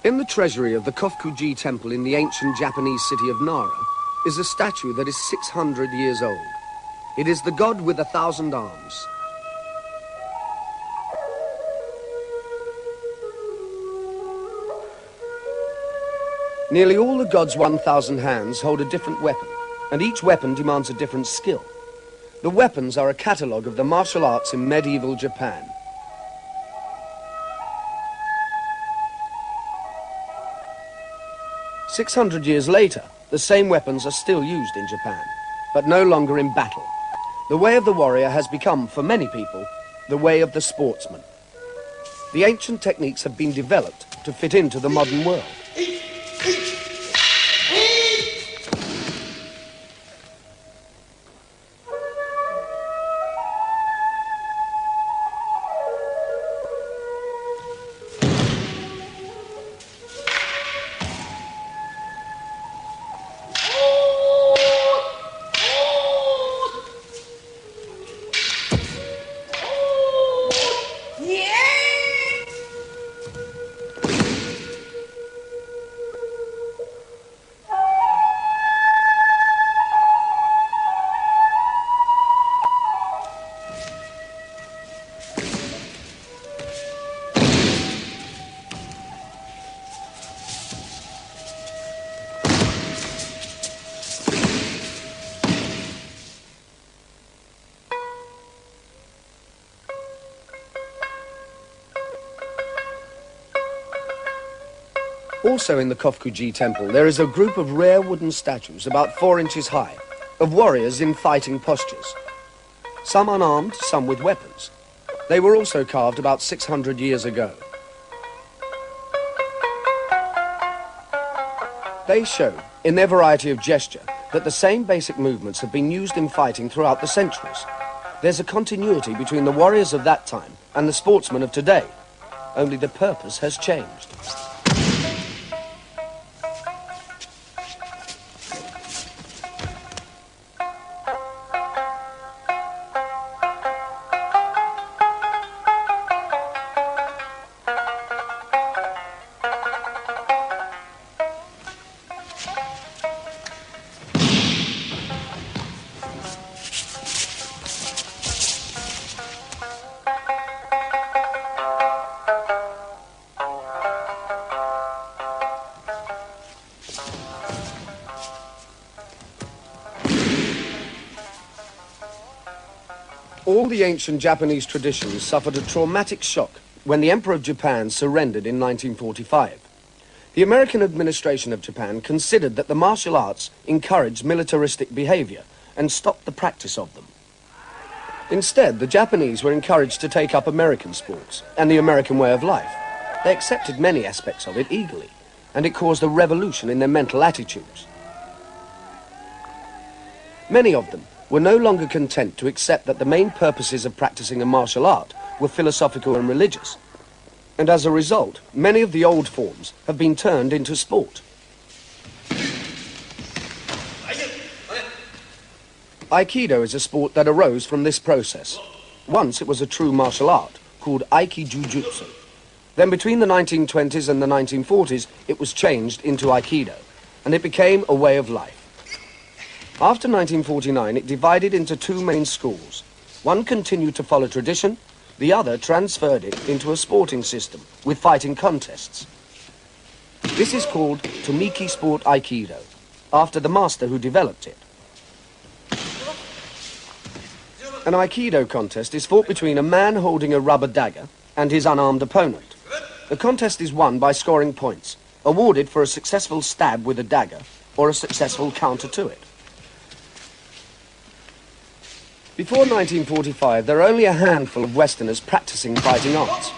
In the treasury of the Kofukuji Temple in the ancient Japanese city of Nara is a statue that is 600 years old. It is the god with 1,000 arms. Nearly all the god's 1,000 hands hold a different weapon, and each weapon demands a different skill. The weapons are a catalogue of the martial arts in medieval Japan. "600 years later, the same weapons are still used in Japan, but no longer in battle. The way of the warrior has become, for many people, the way of the sportsman. The ancient techniques have been developed to fit into the modern world. Also in the Kofukuji Temple, there is a group of rare wooden statues about 4 inches high, of warriors in fighting postures. Some unarmed, some with weapons. They were also carved about 600 years ago. They show, in their variety of gesture, that the same basic movements have been used in fighting throughout the centuries. There's a continuity between the warriors of that time and the sportsmen of today. Only the purpose has changed. All the ancient Japanese traditions suffered a traumatic shock when the Emperor of Japan surrendered in 1945. The American administration of Japan considered that the martial arts encouraged militaristic behavior and stopped the practice of them. Instead, the Japanese were encouraged to take up American sports and the American way of life. They accepted many aspects of it eagerly, and it caused a revolution in their mental attitudes. Many of them were no longer content to accept that the main purposes of practicing a martial art were philosophical and religious. And as a result, many of the old forms have been turned into sport. Aikido is a sport that arose from this process. Once it was a true martial art called Aiki-Jujutsu. Then between the 1920s and the 1940s, it was changed into Aikido, and it became a way of life. After 1949, it divided into 2 main schools. One continued to follow tradition, the other transferred it into a sporting system with fighting contests. This is called Tomiki Sport Aikido, after the master who developed it. An Aikido contest is fought between a man holding a rubber dagger and his unarmed opponent. The contest is won by scoring points, awarded for a successful stab with a dagger or a successful counter to it. Before 1945, there were only a handful of Westerners practicing fighting arts.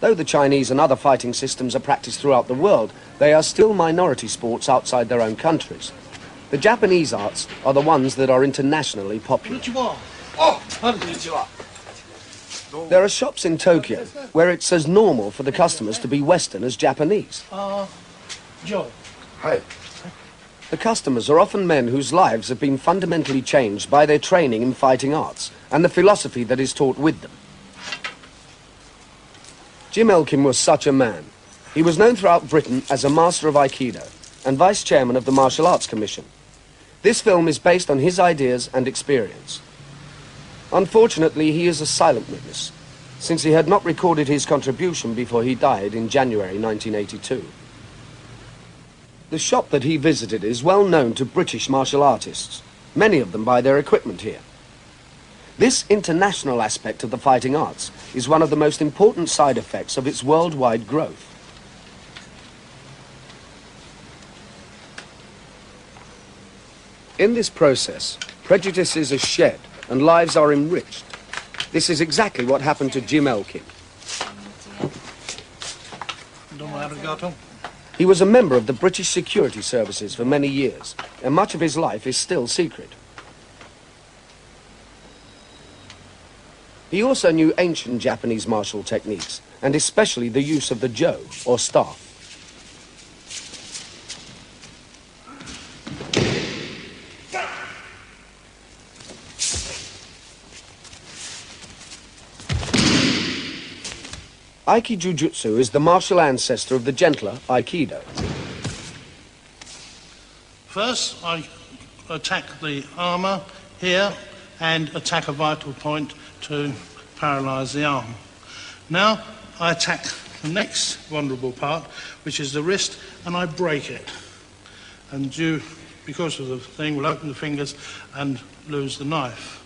Though the Chinese and other fighting systems are practiced throughout the world, they are still minority sports outside their own countries. The Japanese arts are the ones that are internationally popular. There are shops in Tokyo where it's as normal for the customers to be Western as Japanese. Joe. Hi. The customers are often men whose lives have been fundamentally changed by their training in fighting arts and the philosophy that is taught with them. Jim Elkin was such a man. He was known throughout Britain as a master of Aikido and vice chairman of the Martial Arts Commission. This film is based on his ideas and experience. Unfortunately, he is a silent witness, since he had not recorded his contribution before he died in January 1982. The shop that he visited is well known to British martial artists. Many of them buy their equipment here. This international aspect of the fighting arts is one of the most important side effects of its worldwide growth. In this process, prejudices are shed and lives are enriched. This is exactly what happened to Jim Elkin. He was a member of the British Security Services for many years, and much of his life is still secret. He also knew ancient Japanese martial techniques, and especially the use of the jo, or staff. Aiki-Jujutsu is the martial ancestor of the gentler Aikido. First, I attack the armour here and attack a vital point to paralyse the arm. Now, I attack the next vulnerable part, which is the wrist, and I break it. And you, because of the thing, will open the fingers and lose the knife.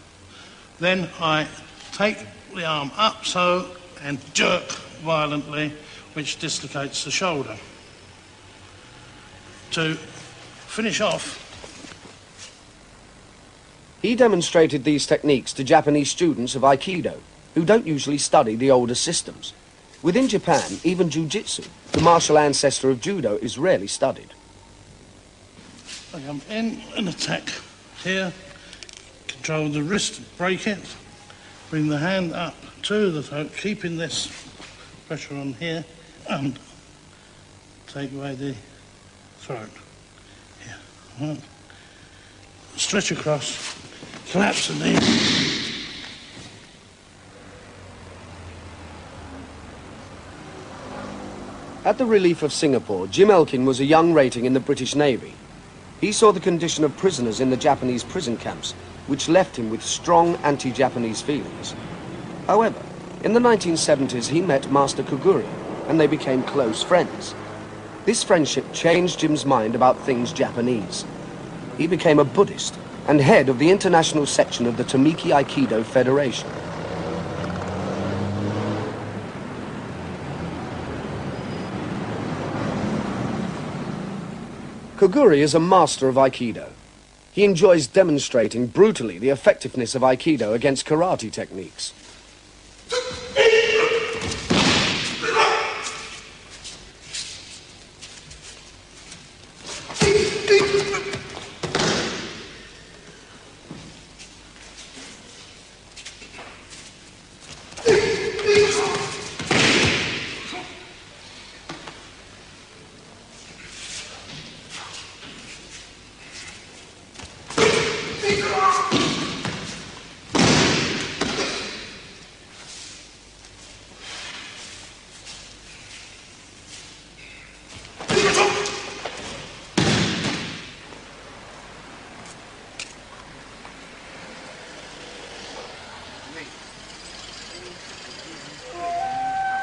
Then I take the arm up so and jerk violently, which dislocates the shoulder. To finish off, he demonstrated these techniques to Japanese students of Aikido, who don't usually study the older systems. Within Japan, even Jiu-Jitsu, the martial ancestor of Judo, is rarely studied. I come in and attack here, control the wrist, break it, bring the hand up to the throat, keeping this pressure on here, and take away the throat. Here. Right. Stretch across, collapse the knee. At the Relief of Singapore, Jim Elkin was a young rating in the British Navy. He saw the condition of prisoners in the Japanese prison camps, which left him with strong anti-Japanese feelings. However, in the 1970s, he met Master Koguri, and they became close friends. This friendship changed Jim's mind about things Japanese. He became a Buddhist and head of the international section of the Tamiki Aikido Federation. Koguri is a master of Aikido. He enjoys demonstrating brutally the effectiveness of Aikido against karate techniques.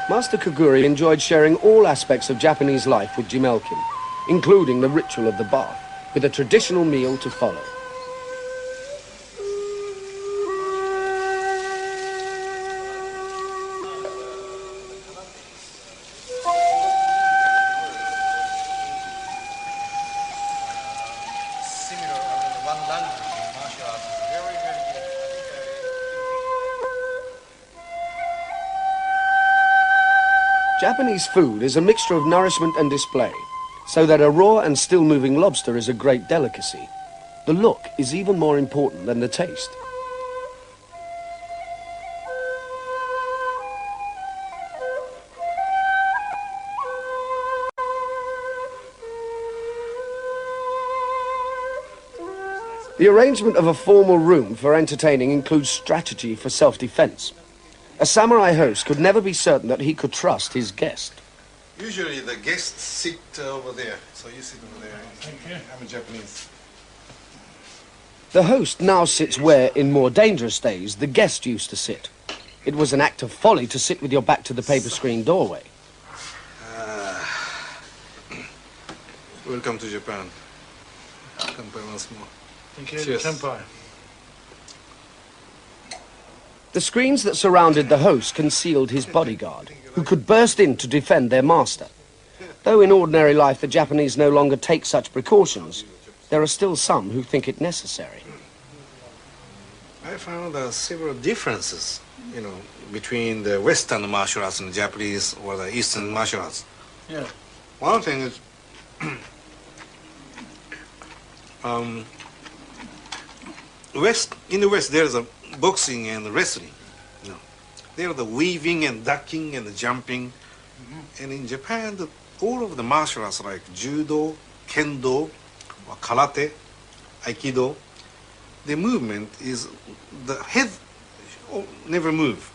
Master Koguri enjoyed sharing all aspects of Japanese life with Jim Elkin, including the ritual of the bath, with a traditional meal to follow. Japanese food is a mixture of nourishment and display, so that a raw and still-moving lobster is a great delicacy. The look is even more important than the taste. The arrangement of a formal room for entertaining includes strategy for self-defense. A samurai host could never be certain that he could trust his guest. Usually the guests sit over there, so you sit over there. Thank you. I'm a Japanese. The host now sits where, in more dangerous days, the guest used to sit. It was an act of folly to sit with your back to the paper screen doorway. Welcome to Japan. Kanpai once more. Thank you. Cheers. Senpai. The screens that surrounded the host concealed his bodyguard, who could burst in to defend their master. Though in ordinary life the Japanese no longer take such precautions, there are still some who think it necessary. I found several differences, between the Western martial arts and the Japanese or the Eastern martial arts. Yeah. One thing is, in the West there's a boxing and wrestling. There are the weaving and ducking and the jumping. And in Japan, all of the martial arts like judo, kendo, or karate, aikido, the movement is the head never move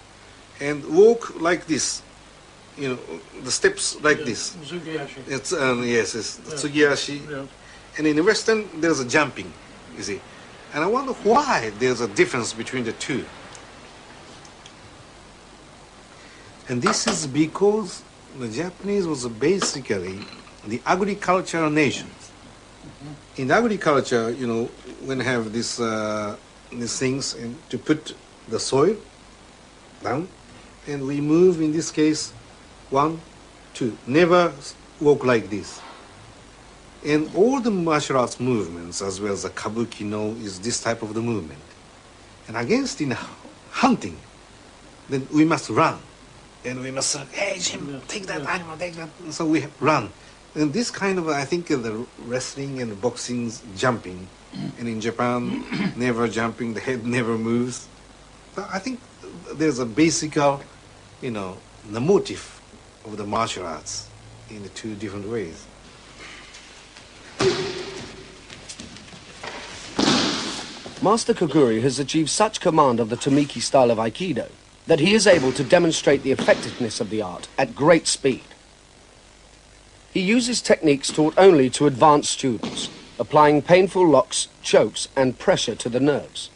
and walk like this. The steps like this. Zugiashi. It's yes, it's tsugiashi. Yeah. And in the Western, there's a jumping, you see. And I wonder why there's a difference between the two. And this is because the Japanese was basically the agricultural nation. In agriculture, when you have these things and to put the soil down, and we move in this case 1, 2, never walk like this. And all the martial arts movements, as well as the kabuki is this type of the movement. And against in hunting, then we must run. And we must say, hey, Jim, take that animal, take that. And so we run. And this kind of, I think, the wrestling and boxing, jumping. And in Japan, never jumping, the head never moves. So I think there's a basic, the motive of the martial arts in the two different ways. Master Koguri has achieved such command of the Tomiki style of Aikido that he is able to demonstrate the effectiveness of the art at great speed. He uses techniques taught only to advanced students, applying painful locks, chokes, and pressure to the nerves.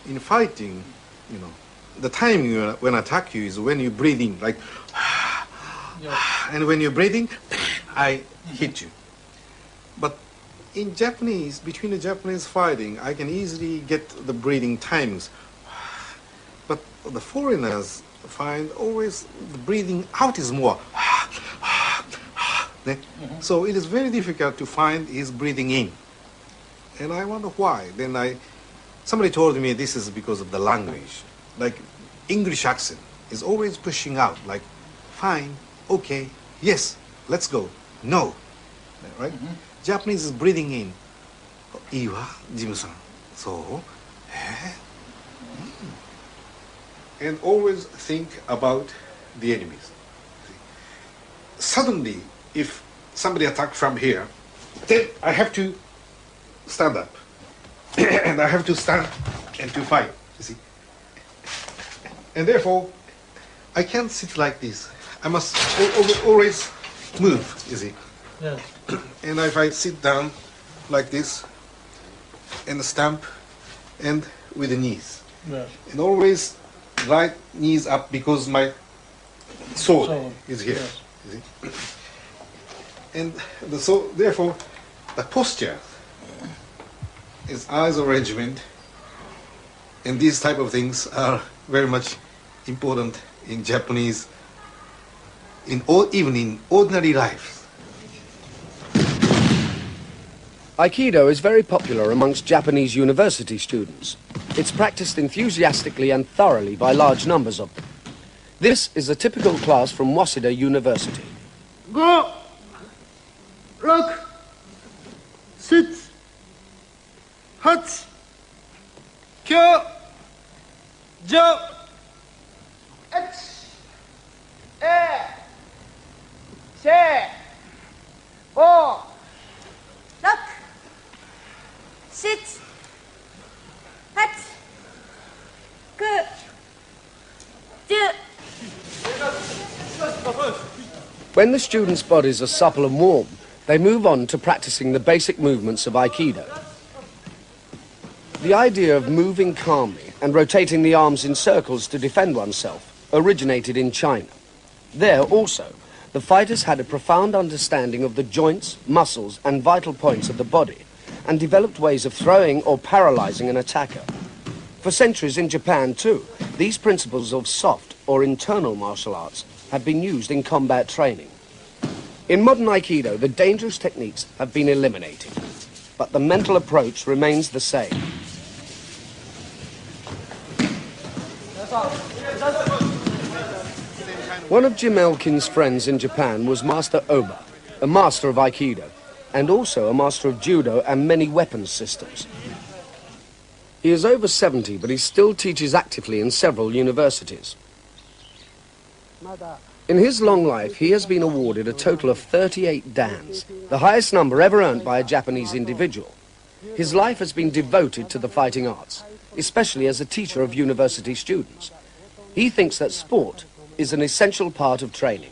In fighting, the timing when I attack you is when you're breathing, like, and when you're breathing, I hit you. But in Japanese, between the Japanese fighting, I can easily get the breathing timings. But the foreigners find always the breathing out is more. So it is very difficult to find his breathing in. And I wonder why. Then somebody told me this is because of the language. Like English accent is always pushing out, like, fine, okay, yes, let's go, no, right? Japanese is breathing in. いいわ、ジムさん。そう？ And always think about the enemies. Suddenly, if somebody attacks from here, then I have to stand up. And I have to stand and to fight, you see. And therefore, I can't sit like this. I must always move, you see. Yeah. And if I sit down like this, and stamp, and with the knees. Yeah. And always right knees up because my sword is here. Yes. You see? And therefore, the posture is eyes arrangement, and these type of things are very much important in Japanese, even in ordinary life. Aikido is very popular amongst Japanese university students. It's practiced enthusiastically and thoroughly by large numbers of them. This is a typical class from Waseda University. 5、6、7、8、9、10、5、6、7、8、9、10。 When the students' bodies are supple and warm, they move on to practicing the basic movements of Aikido. The idea of moving calmly and rotating the arms in circles to defend oneself originated in China. There also, the fighters had a profound understanding of the joints, muscles and vital points of the body and developed ways of throwing or paralyzing an attacker. For centuries in Japan too, these principles of soft or internal martial arts have been used in combat training. In modern Aikido, the dangerous techniques have been eliminated, but the mental approach remains the same. One of Jim Elkin's friends in Japan was Master Oba, a master of Aikido, and also a master of Judo and many weapons systems. He is over 70, but he still teaches actively in several universities. In his long life, he has been awarded a total of 38 dans, the highest number ever earned by a Japanese individual. His life has been devoted to the fighting arts, especially as a teacher of university students. He thinks that sport is an essential part of training.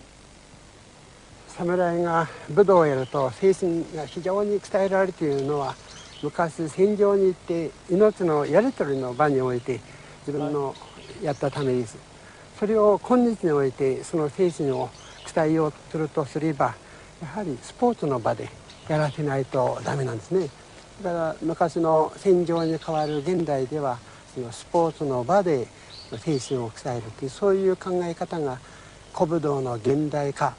侍が武道をやると精神が非常に鍛えられるというのは、昔戦場に行って命のやり取りの場において自分のやったためです。それを今日においてその精神を伝えようとするとすれば、やはりスポーツの場でやらせないとダメなんですね。だから昔の戦場に代わる現代ではそのスポーツの場で精神を鍛えるというそういう考え方が古武道の現代化。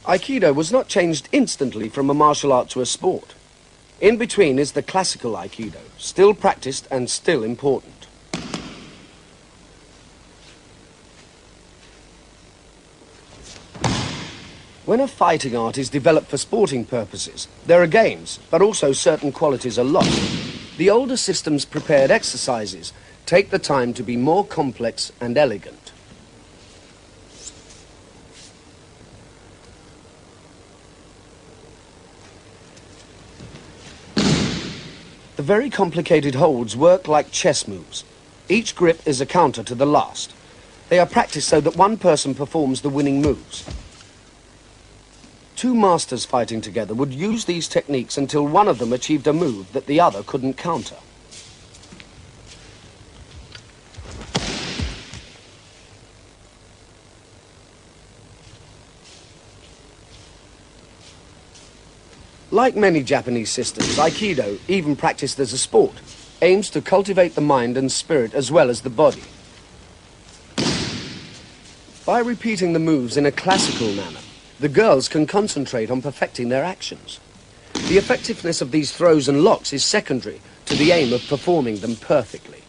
Aikido was not changed instantly from a martial art to a sport. In between is the classical Aikido, still practiced and still important. When a fighting art is developed for sporting purposes, there are games, but also certain qualities are lost. The older systems prepared exercises take the time to be more complex and elegant. The very complicated holds work like chess moves. Each grip is a counter to the last. They are practiced so that one person performs the winning moves. Two masters fighting together would use these techniques until one of them achieved a move that the other couldn't counter. Like many Japanese systems, Aikido, even practiced as a sport, aims to cultivate the mind and spirit as well as the body. By repeating the moves in a classical manner, the girls can concentrate on perfecting their actions. The effectiveness of these throws and locks is secondary to the aim of performing them perfectly.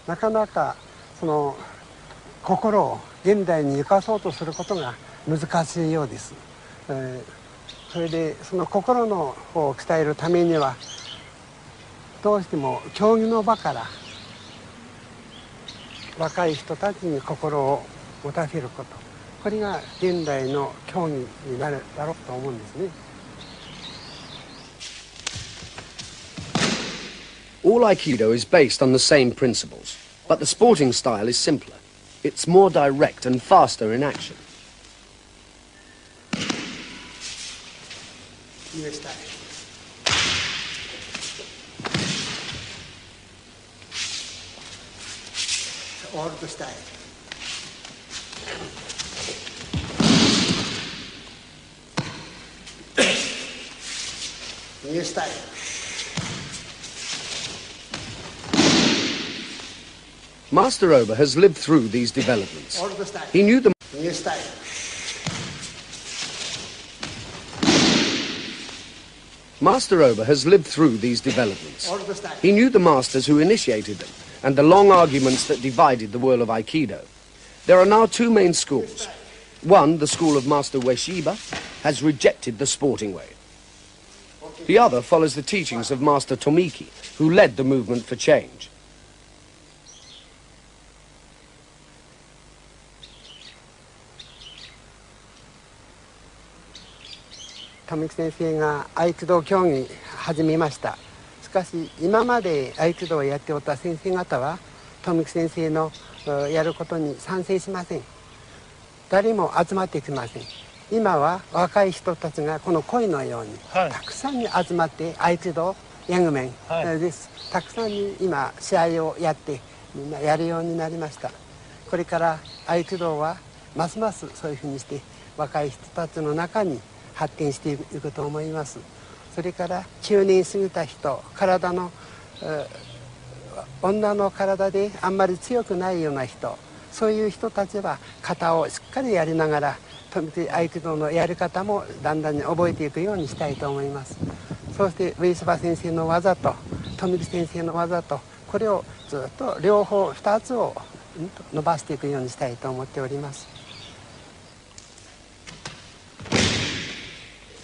なかなかその心を現代に生かそうとすることが難しいようです。それでその心の方を鍛えるためにはどうしても競技の場から若い人たちに心を持たせること、これが現代の競技になるだろうと思うんですね。All Aikido is based on the same principles, but the sporting style is simpler. It's more direct and faster in action. New style. Old style. New style. Master Oba has lived through these developments. Old style. He knew the New style. Master Oba has lived through these developments. Old style. He knew the masters who initiated them and the long arguments that divided the world of Aikido. There are now two main schools. One, the school of Master Ueshiba, has rejected the sporting way. The other follows the teachings of Master Tomiki, who led the movement for change. Tomiki 先生が合気道競技始めました。しかし今まで合気道をやっておった先生方は富木先生のやることに賛成しません。誰も集まってきません。今は若い人たちがこの鯉のように、たくさんに集まって合気道ヤングメンです。たくさんに今試合をやってみんなやるようになりました。これから合気道はますますそういうふうにして若い人たちの中に発展していくと思います。それから中年過ぎた人、体の女の体であんまり強くないような人、そういう人たちは型をしっかりやりながら合気道のやり方もだんだんに覚えていくようにしたいと思います。そして上柴先生の技と富木先生の技とこれをずっと両方2つを伸ばしていくようにしたいと思っております。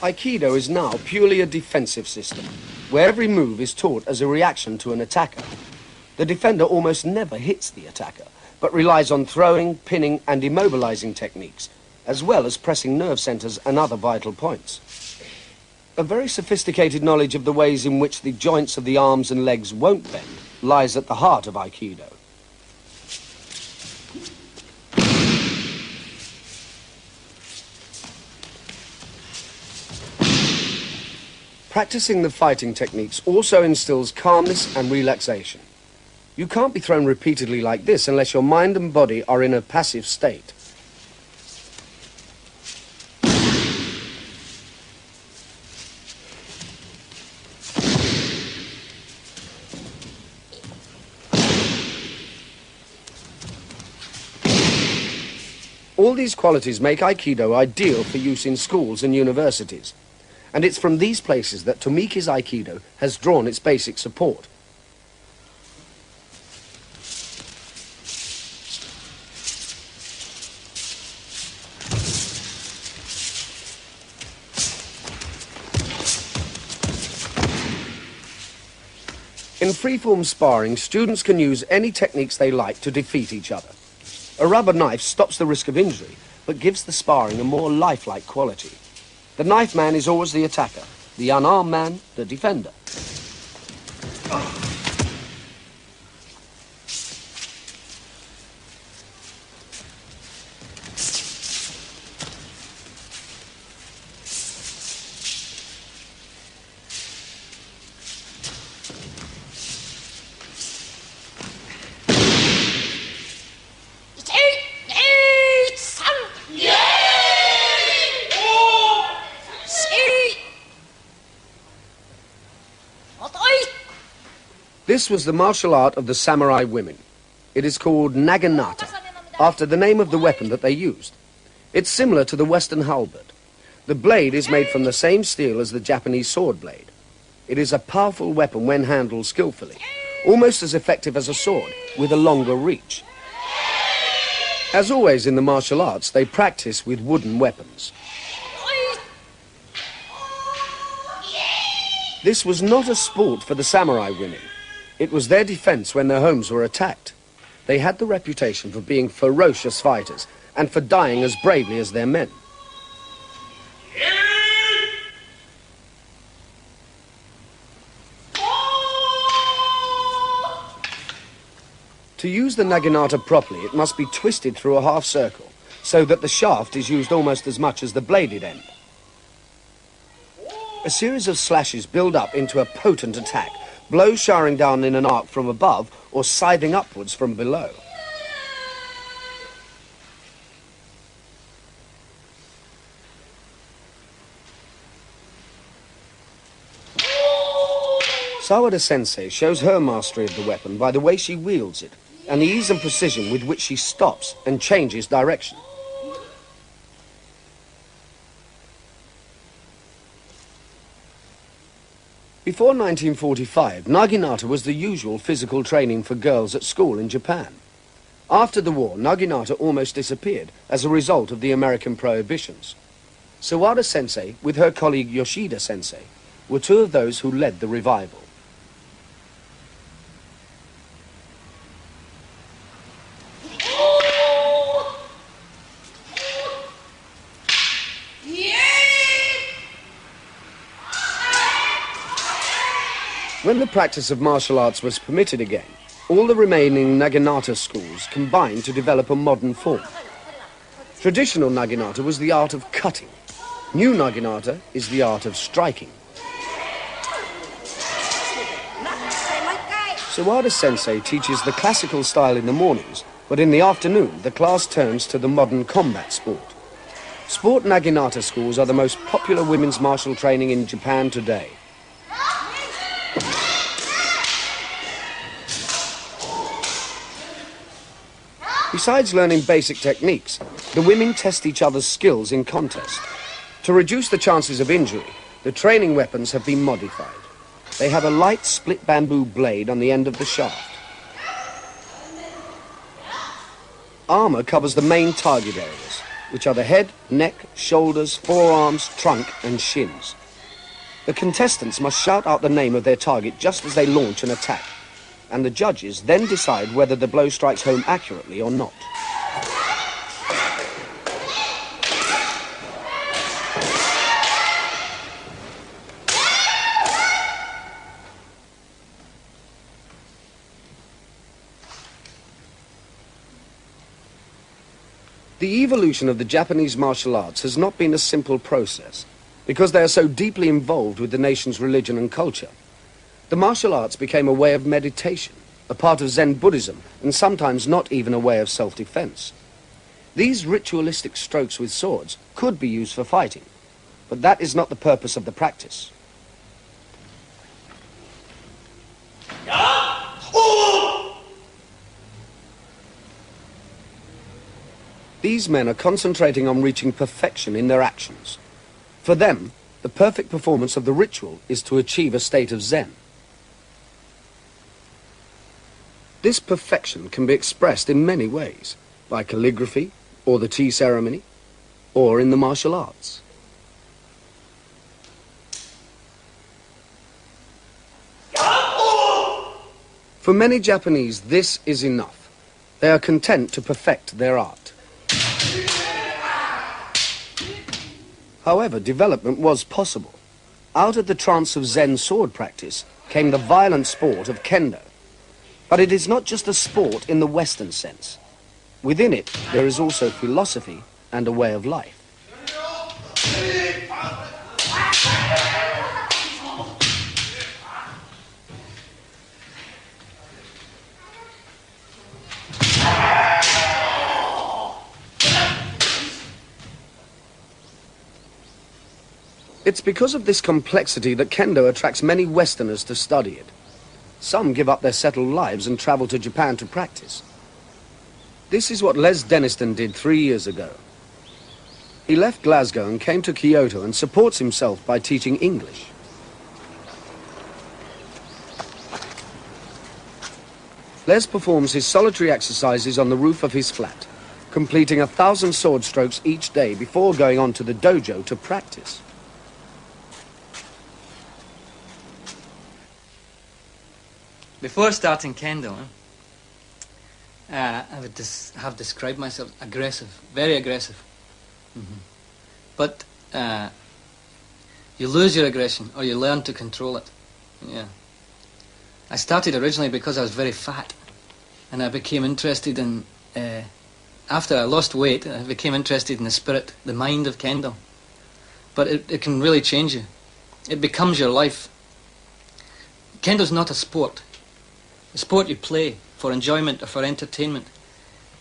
Aikido is now purely a defensive system, where every move is taught as a reaction to an attacker. The defender almost never hits the attacker, but relies on throwing, pinning, and immobilizing techniques, as well as pressing nerve centers and other vital points. A very sophisticated knowledge of the ways in which the joints of the arms and legs won't bend lies at the heart of Aikido. Practicing the fighting techniques also instills calmness and relaxation. You can't be thrown repeatedly like this unless your mind and body are in a passive state. All these qualities make Aikido ideal for use in schools and universities. And it's from these places that Tomiki's Aikido has drawn its basic support. In freeform sparring, students can use any techniques they like to defeat each other. A rubber knife stops the risk of injury, but gives the sparring a more lifelike quality. The knife man is always the attacker, the unarmed man, the defender. This was the martial art of the samurai women. It is called Naginata, after the name of the weapon that they used. It's similar to the Western halberd. The blade is made from the same steel as the Japanese sword blade. It is a powerful weapon when handled skillfully, almost as effective as a sword, with a longer reach. As always in the martial arts, they practice with wooden weapons. This was not a sport for the samurai women. It was their defense when their homes were attacked. They had the reputation for being ferocious fighters and for dying as bravely as their men. To use the naginata properly, it must be twisted through a half circle, so that the shaft is used almost as much as the bladed end. A series of slashes build up into a potent attack, blows showering down in an arc from above or scything upwards from below. Sawada Sensei shows her mastery of the weapon by the way she wields it and the ease and precision with which she stops and changes direction. Before 1945, Naginata was the usual physical training for girls at school in Japan. After the war, Naginata almost disappeared as a result of the American prohibitions. Sawada Sensei, with her colleague Yoshida Sensei, were two of those who led the revival. When the practice of martial arts was permitted again, all the remaining Naginata schools combined to develop a modern form. Traditional Naginata was the art of cutting. New Naginata is the art of striking. Sawada Sensei teaches the classical style in the mornings, but in the afternoon the class turns to the modern combat sport. Sport Naginata schools are the most popular women's martial training in Japan today. Besides learning basic techniques, the women test each other's skills in contest. To reduce the chances of injury, the training weapons have been modified. They have a light split bamboo blade on the end of the shaft. Armor covers the main target areas, which are the head, neck, shoulders, forearms, trunk and shins. The contestants must shout out the name of their target just as they launch an attack, and the judges then decide whether the blow strikes home accurately or not. The evolution of the Japanese martial arts has not been a simple process, because they are so deeply involved with the nation's religion and culture. The martial arts became a way of meditation, a part of Zen Buddhism, and sometimes not even a way of self-defense. These ritualistic strokes with swords could be used for fighting, but that is not the purpose of the practice. These men are concentrating on reaching perfection in their actions. For them, the perfect performance of the ritual is to achieve a state of Zen. This perfection can be expressed in many ways, by calligraphy, or the tea ceremony, or in the martial arts. For many Japanese, this is enough. They are content to perfect their art. However, development was possible. Out of the trance of Zen sword practice came the violent sport of Kendo. But it is not just a sport in the Western sense. Within it, there is also philosophy and a way of life. It's because of this complexity that Kendo attracts many Westerners to study it. Some give up their settled lives and travel to Japan to practice. This is what Les Denniston did 3 years ago. He left Glasgow and came to Kyoto and supports himself by teaching English. Les performs his solitary exercises on the roof of his flat, completing 1,000 sword strokes each day before going on to the dojo to practice. Before starting Kendo, I would have described myself aggressive, very aggressive. But you lose your aggression, or you learn to control it. Yeah. I started originally because I was very fat, and I became interested in, after I lost weight, I became interested in the spirit, the mind of Kendo. But it can really change you. It becomes your life. Kendo's not a sport. A sport you play for enjoyment or for entertainment.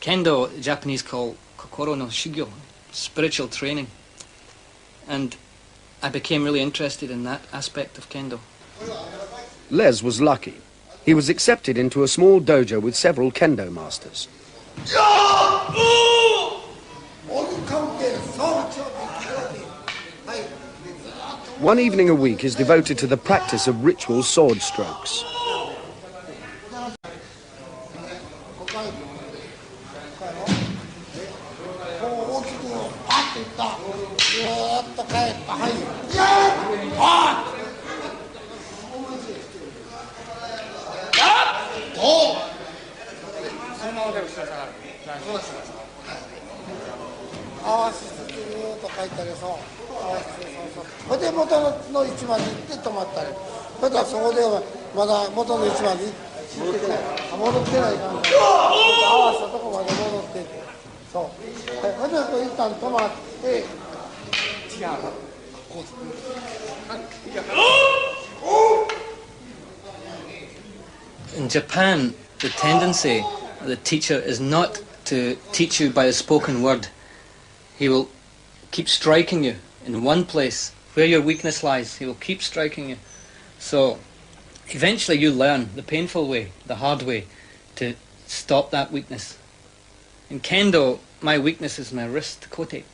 Kendo, Japanese call kokoro no shugyo, spiritual training. And I became really interested in that aspect of Kendo. Les was lucky. He was accepted into a small dojo with several Kendo masters. One evening a week is devoted to the practice of ritual sword strokes. といった。ずーっと帰った。はい。いやー。あー。おう。そのままで後ろ下がる。合わせてずーっと帰ったり、そう。合わせてそうそう。それで元の位置まで行って止まったり。それではそこではまだ元の位置まで行ってない。戻ってない感じ。合わせたとこまで戻ってて。そう。それで一旦止まって。違う。こう。In Japan, the tendency of the teacher is not to teach you by a spoken word. He will keep striking you in one place where your weakness lies. He will keep striking you. So eventually you learn the painful way, the hard way, to stop that weakness. In Kendo, my weakness is my wrist, kote.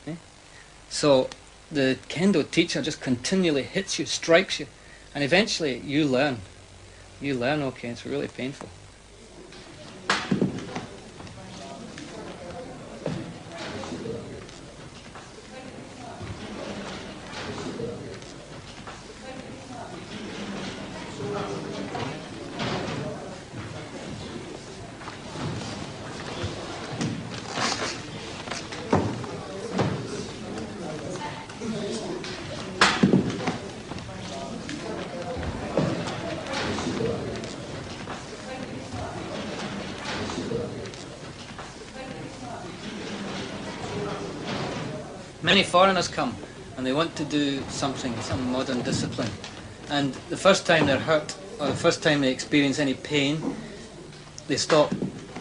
So the Kendo teacher just continually hits you, strikes you, and eventually you learn. You learn, okay, it's really painful. Many foreigners come and they want to do something, some modern discipline. And the first time they're hurt, or the first time they experience any pain, they stop.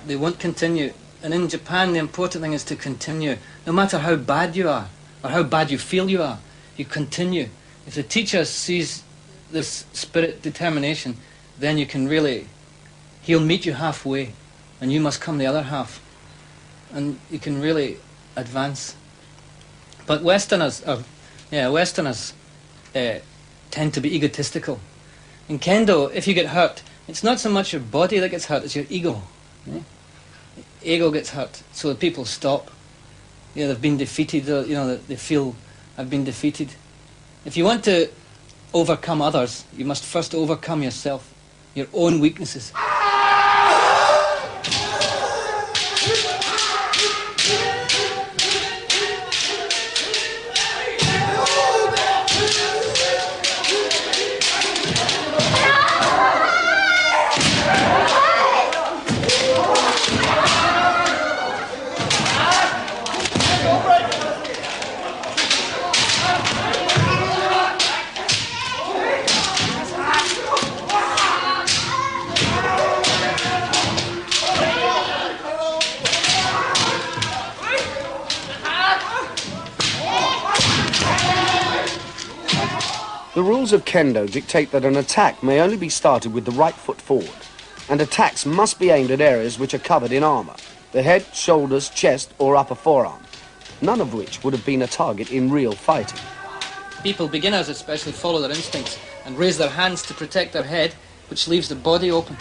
They won't continue. And in Japan, the important thing is to continue. No matter how bad you are, or how bad you feel you are, you continue. If the teacher sees this spirit determination, then you can really, he'll meet you halfway, and you must come the other half. And you can really advance. But Westerners tend to be egotistical. In Kendo, if you get hurt, it's not so much your body that gets hurt, it's your ego. Ego gets hurt, so the people stop. They've been defeated, they feel, I've been defeated. If you want to overcome others, you must first overcome yourself, your own weaknesses. The rules of Kendo dictate that an attack may only be started with the right foot forward, and attacks must be aimed at areas which are covered in armour, the head, shoulders, chest or upper forearm, none of which would have been a target in real fighting. People, beginners especially, follow their instincts and raise their hands to protect their head, which leaves the body open.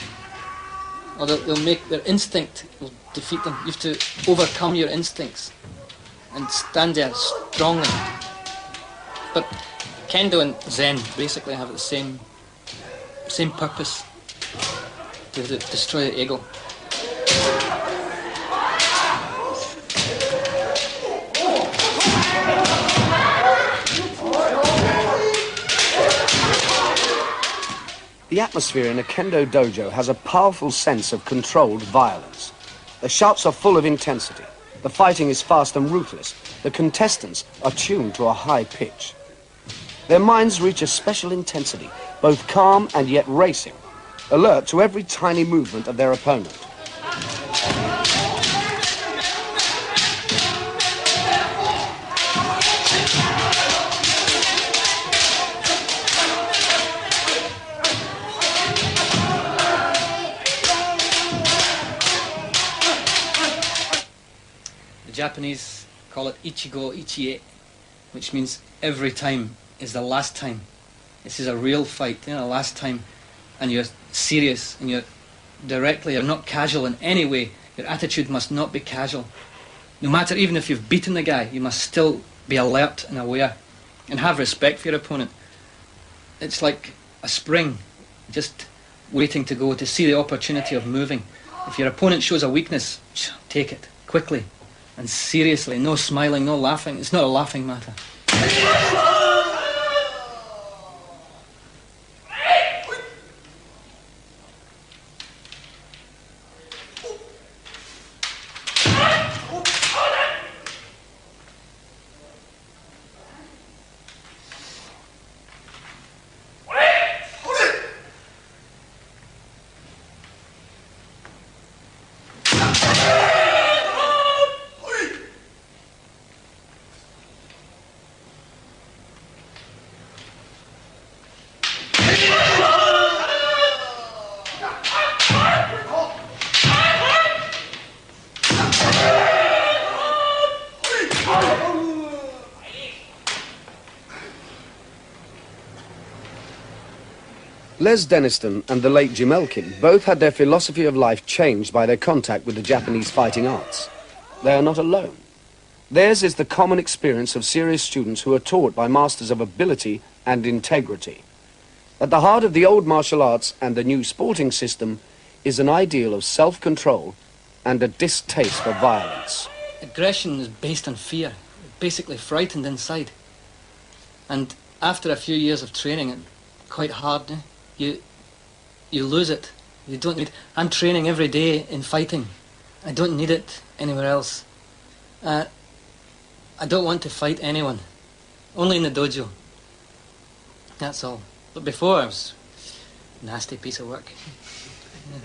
Or they'll make their instinct will defeat them. You have to overcome your instincts and stand there strongly. But Kendo and Zen basically have the same purpose, to destroy the ego. The atmosphere in a Kendo dojo has a powerful sense of controlled violence. The shouts are full of intensity. The fighting is fast and ruthless. The contestants are tuned to a high pitch. Their minds reach a special intensity, both calm and yet racing, alert to every tiny movement of their opponent. The Japanese call it ichigo ichie, which means every time is the last time. This is a real fight, last time, and you're serious, and you're not casual in any way. Your attitude must not be casual. No matter, even if you've beaten the guy, you must still be alert and aware, and have respect for your opponent. It's like a spring, just waiting to go, to see the opportunity of moving. If your opponent shows a weakness, take it quickly and seriously. No smiling, no laughing. It's not a laughing matter. Les Denniston and the late Jim Elkin both had their philosophy of life changed by their contact with the Japanese fighting arts. They are not alone. Theirs is the common experience of serious students who are taught by masters of ability and integrity. At the heart of the old martial arts and the new sporting system is an ideal of self-control and a distaste for violence. Aggression is based on fear, basically frightened inside. And after a few years of training, it's quite hard, you lose it. You don't need. I'm training every day in fighting. I don't need it anywhere else. I don't want to fight anyone. Only in the dojo. That's all. But before, I was a nasty piece of work. Yeah.